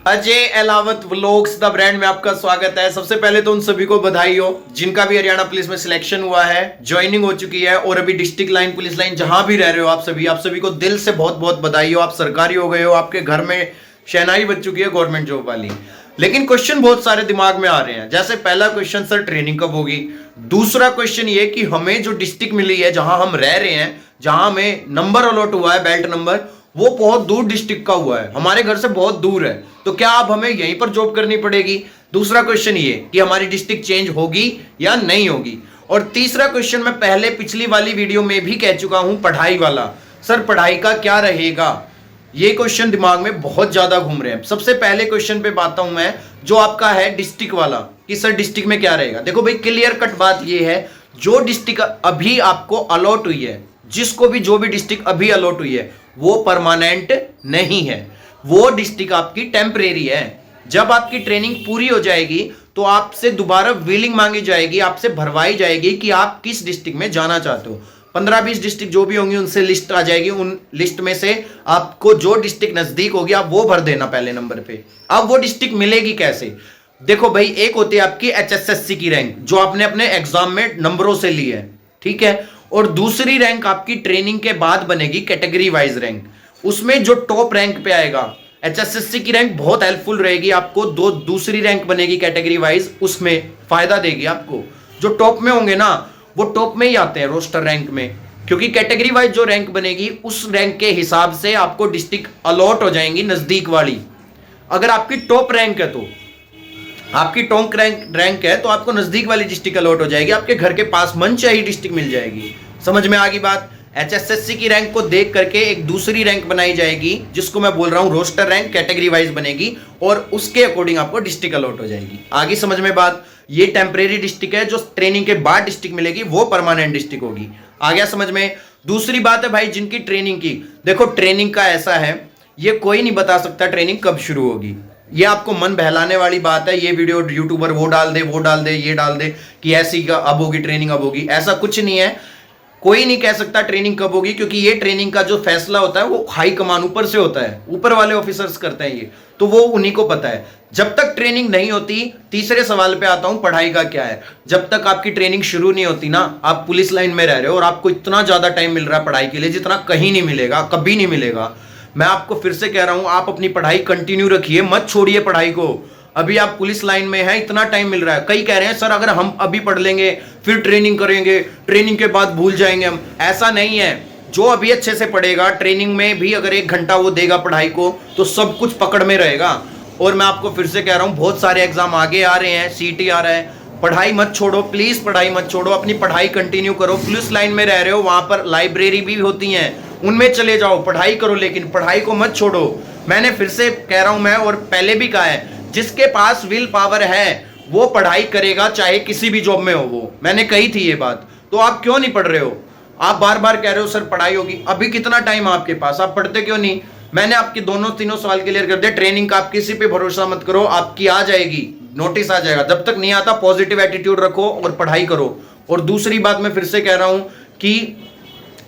Ajay Ahlawat vlogs the brand में आपका स्वागत है। सबसे पहले तो उन सभी को बधाई हो जिनका भी हरियाणा पुलिस में सिलेक्शन हुआ है, ज्वाइनिंग हो चुकी है और अभी डिस्ट्रिक्ट लाइन, पुलिस लाइन जहां भी रह रहे हो आप सभी को दिल से बहुत बहुत बधाई हो। आप सरकारी हो गए हो, आपके घर में शहनाई बज चुकी है गवर्नमेंट जॉब वाली। लेकिन क्वेश्चन बहुत सारे दिमाग में आ रहे हैं। जैसे पहला क्वेश्चन, सर ट्रेनिंग कब होगी। दूसरा क्वेश्चन ये कि हमें जो डिस्ट्रिक्ट मिली है, जहां हम रह रहे हैं, जहां हमें नंबर अलॉट हुआ है, बेल्ट नंबर, वो बहुत दूर डिस्ट्रिक्ट का हुआ है, हमारे घर से बहुत दूर है, तो क्या अब हमें यहीं पर जॉब करनी पड़ेगी। दूसरा क्वेश्चन ये कि हमारी डिस्ट्रिक्ट चेंज होगी या नहीं होगी। और तीसरा क्वेश्चन मैं पहले पिछली वाली वीडियो में भी कह चुका हूं, पढ़ाई वाला। सर पढ़ाई का क्या रहेगा, ये क्वेश्चन दिमाग में बहुत ज्यादा घूम रहे हैं। सबसे पहले क्वेश्चन पे बात हूं मैं, जो आपका है डिस्ट्रिक्ट वाला, कि सर डिस्ट्रिक्ट में क्या रहेगा। देखो भाई, क्लियर कट बात ये है, जो डिस्ट्रिक्ट अभी आपको अलॉट हुई है, जिसको भी जो भी डिस्ट्रिक्ट अभी अलॉट हुई है, वो परमानेंट नहीं है, वो डिस्ट्रिक्ट आपकी टेम्परेरी है। जब आपकी ट्रेनिंग पूरी हो जाएगी तो आपसे दोबारा विलिंग मांगी जाएगी, आपसे भरवाई जाएगी कि आप किस डिस्ट्रिक्ट में जाना चाहते हो। 15-20 डिस्ट्रिक्ट जो भी होंगी उनसे लिस्ट आ जाएगी, उन लिस्ट में से आपको जो डिस्ट्रिक्ट नजदीक होगी आप वो भर देना पहले नंबर पे। अब वो डिस्ट्रिक्ट मिलेगी कैसे। देखो भाई, एक होती है आपकी HSSC की रैंक, जो आपने अपने एग्जाम में नंबरों से ली है, ठीक है। और दूसरी रैंक आपकी ट्रेनिंग के बाद बनेगी कैटेगरी वाइज रैंक। उसमें जो टॉप रैंक पे आएगा, HSSC की रैंक बहुत हेल्पफुल रहेगी आपको। दूसरी रैंक बनेगी कैटेगरी वाइज, उसमें फायदा देगी आपको। जो टॉप में होंगे ना, वो टॉप में ही आते हैं रोस्टर रैंक में, क्योंकि कैटेगरी वाइज जो रैंक बनेगी उस रैंक के हिसाब से आपको डिस्ट्रिक्ट अलॉट हो जाएंगी नजदीक वाली। अगर आपकी टॉप रैंक है, तो आपकी टॉप रैंक है तो आपको नजदीक वाली डिस्ट्रिक्ट अलॉट हो जाएगी, आपके घर के पास मनचाही डिस्ट्रिक्ट मिल जाएगी। समझ में आ गई बात। HSSC की रैंक को देख करके एक दूसरी रैंक बनाई जाएगी, जिसको मैं बोल रहा हूं रोस्टर रैंक, कैटेगरी वाइज बनेगी, और उसके अकॉर्डिंग आपको डिस्ट्रिक्ट अलॉट हो जाएगी। आगे समझ में बात। ये टेम्परेरी डिस्ट्रिक्ट है, जो ट्रेनिंग के बाद डिस्ट्रिक्ट मिलेगी वो परमानेंट डिस्ट्रिक्ट होगी। आ गया समझ में। दूसरी बात है भाई, जिनकी ट्रेनिंग की, देखो ट्रेनिंग का ऐसा है, ये कोई नहीं बता सकता ट्रेनिंग कब शुरू होगी। ये आपको मन बहलाने वाली बात है। ये वीडियो यूट्यूबर वो डाल दे, वो डाल दे, ये डाल दे कि ऐसी अब होगी ट्रेनिंग, अब होगी, ऐसा कुछ नहीं है। कोई नहीं कह सकता ट्रेनिंग कब होगी, क्योंकि ये ट्रेनिंग का जो फैसला होता है वो हाई कमान ऊपर से होता है, ऊपर वाले ऑफिसर्स करते हैं ये, तो वो उन्हीं को पता है। जब तक ट्रेनिंग नहीं होती, तीसरे सवाल पे आता हूं, पढ़ाई का क्या है। जब तक आपकी ट्रेनिंग शुरू नहीं होती ना, आप पुलिस लाइन में रह रहे हो और आपको इतना ज्यादा टाइम मिल रहा है पढ़ाई के लिए, जितना कहीं नहीं मिलेगा, कभी नहीं मिलेगा। मैं आपको फिर से कह रहा हूं, आप अपनी पढ़ाई कंटिन्यू रखिए, मत छोड़िए पढ़ाई को। अभी आप पुलिस लाइन में हैं, इतना टाइम मिल रहा है। कई कह रहे हैं सर अगर हम अभी पढ़ लेंगे फिर ट्रेनिंग करेंगे, ट्रेनिंग के बाद भूल जाएंगे हम। ऐसा नहीं है। जो अभी अच्छे से पढ़ेगा, ट्रेनिंग में भी अगर 1 घंटा वो देगा पढ़ाई को, तो सब कुछ पकड़ में रहेगा। और मैं आपको फिर से कह रहा हूं, बहुत सारे एग्जाम आगे आ रहे हैं, CT आ रहा है। पढ़ाई मत छोड़ो प्लीज, पढ़ाई मत छोड़ो, अपनी पढ़ाई कंटिन्यू करो। पुलिस लाइन में रह रहे हो, वहां पर लाइब्रेरी भी होती है, उनमें चले जाओ, पढ़ाई करो, लेकिन पढ़ाई को मत छोड़ो। मैंने फिर से कह रहा हूं मैं, और पहले भी कहा है, जिसके पास विल पावर है वो पढ़ाई करेगा, चाहे किसी भी जॉब में हो वो। मैंने कही थी ये बात। तो आप क्यों नहीं पढ़ रहे हो। आप बार बार कह रहे हो सर पढ़ाई होगी, अभी कितना टाइम आपके पास, आप पढ़ते क्यों नहीं। मैंने आपके दोनों तीनों सवाल क्लियर कर दिया। ट्रेनिंग का आप किसी पे भरोसा मत करो, आपकी आ जाएगी, नोटिस आ जाएगा। जब तक नहीं आता पॉजिटिव एटीट्यूड रखो और पढ़ाई करो। और दूसरी बात मैं फिर से कह रहा हूं कि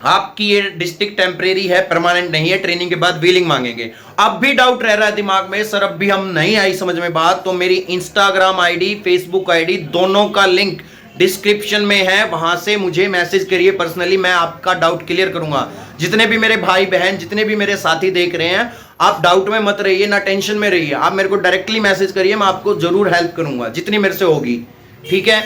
आपकी ये डिस्ट्रिक्ट टेम्परेरी है, परमानेंट नहीं है। ट्रेनिंग के बाद व्हीलिंग मांगेंगे। अब भी डाउट रह रहा है दिमाग में, सर अब भी हम नहीं आई समझ में बात, तो मेरी इंस्टाग्राम आईडी, फेसबुक आईडी, दोनों का लिंक डिस्क्रिप्शन में है, वहां से मुझे मैसेज करिए पर्सनली, मैं आपका डाउट क्लियर करूंगा। जितने भी मेरे भाई बहन, जितने भी मेरे साथी देख रहे हैं, आप डाउट में मत रहिए, ना टेंशन में रहिए, आप मेरे को डायरेक्टली मैसेज करिए, मैं आपको जरूर हेल्प करूंगा जितनी मेरे से होगी, ठीक है।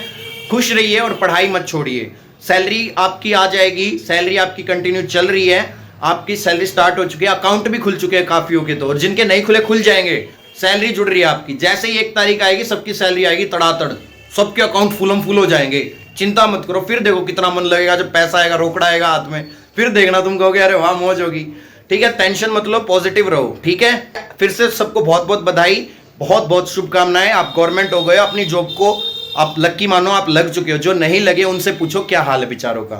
खुश रहिए और पढ़ाई मत छोड़िए। सैलरी आपकी आ जाएगी, सैलरी आपकी कंटिन्यू चल रही है, आपकी सैलरी स्टार्ट हो चुकी है, अकाउंट भी खुल चुके हैं काफियों के, तो और जिनके नहीं खुले खुल जाएंगे। सैलरी जुड़ रही है आपकी, जैसे ही 1 तारीख आएगी सबकी सैलरी आएगी तड़ातड़, सबके अकाउंट फुलम फुल हो जाएंगे। चिंता मत करो। फिर देखो कितना मन लगेगा जब पैसा आएगा, रोकड़ा आएगा हाथ में, फिर देखना तुम कहोगे अरे वाह मौज होगी, ठीक है। टेंशन मत लो, पॉजिटिव रहो, ठीक है। फिर से सबको बहुत बहुत बधाई, बहुत बहुत शुभकामनाएं। आप गवर्नमेंट हो गए, अपनी जॉब को आप लक्की मानो, आप लग चुके हो। जो नहीं लगे उनसे पूछो क्या हाल है बेचारों का।